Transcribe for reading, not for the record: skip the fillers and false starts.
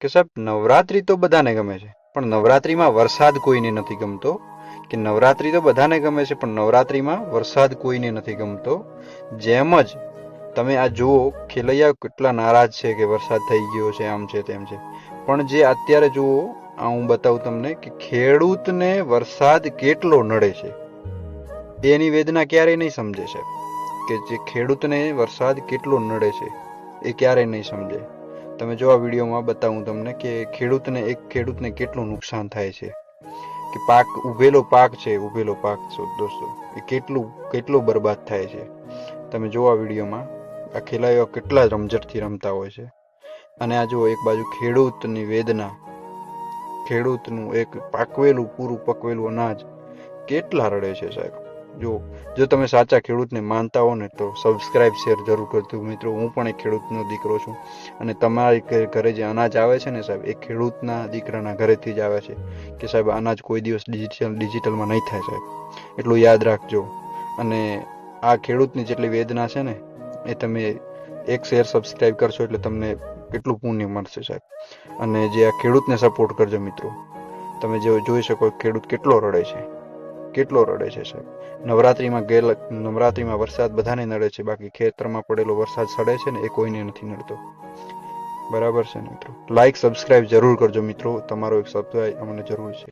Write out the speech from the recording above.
કે સાહેબ નવરાત્રી તો બધાને ગમે છે, પણ નવરાત્રીમાં વરસાદ કોઈને નથી ગમતો. કે નવરાત્રી તો બધાને ગમે છે, પણ નવરાત્રીમાં વરસાદ કોઈને નથી ગમતો. જેમ જ તમે આ જુઓ, ખેલૈયા કેટલા નારાજ છે કે વરસાદ થઈ ગયો છે, આમ છે તેમ છે. પણ જે અત્યારે જુઓ, આ હું બતાવું તમને કે ખેડૂતને વરસાદ કેટલો નડે છે, એની વેદના ક્યારેય નહીં સમજે સાહેબ. કે જે ખેડૂતને વરસાદ કેટલો નડે છે એ ક્યારેય નહીં સમજે. તમે જો આ વિડીયોમાં બતાવું તમને કે ખેડૂતને કેટલું નુકસાન થાય છે. કે ઉભેલો પાક દોસ્તો, એ કેટલું બરબાદ થાય છે. તમે જો આ વિડીયોમાં આ ખેલાડીઓ કેટલા રમઝટથી રમતા હોય છે. અને આ જુઓ, એક બાજુ ખેડૂતની વેદના, ખેડૂતનું એક પૂરું પકવેલું અનાજ કેટલા રડે છે સાહેબ. જો તમે સાચા ખેડૂતને માનતા હો ને તો સબસ્ક્રાઇબ શેર જરૂર કરજો મિત્રો. હું પણ એક ખેડૂતનો દીકરો છું, અને તમારી ઘરે જે અનાજ આવે છે ને સાહેબ, એ ખેડૂતના દીકરાના ઘરેથી જ આવે છે. કે સાહેબ અનાજ કોઈ દિવસ ડિજિટલમાં નહીં થાય સાહેબ, એટલું યાદ રાખજો. અને આ ખેડૂતની જેટલી વેદના છે ને, એ તમે એક શેર સબસ્ક્રાઇબ કરશો એટલે તમને કેટલું પુણ્ય મળશે સાહેબ. અને જે આ ખેડૂતને સપોર્ટ કરજો મિત્રો. તમે જે જોઈ શકો, ખેડૂત કેટલો રડે છે સાહેબ. નવરાત્રીમાં વરસાદ બધાને નડે છે, બાકી ખેતરમાં પડેલો વરસાદ સડે છે ને, એ કોઈને નથી નડતો. બરાબર છે ને મિત્રો? લાઈક સબસ્ક્રાઇબ જરૂર કરજો મિત્રો. તમારો એક સબસ્ક્રાઇબ અમને જરૂર છે.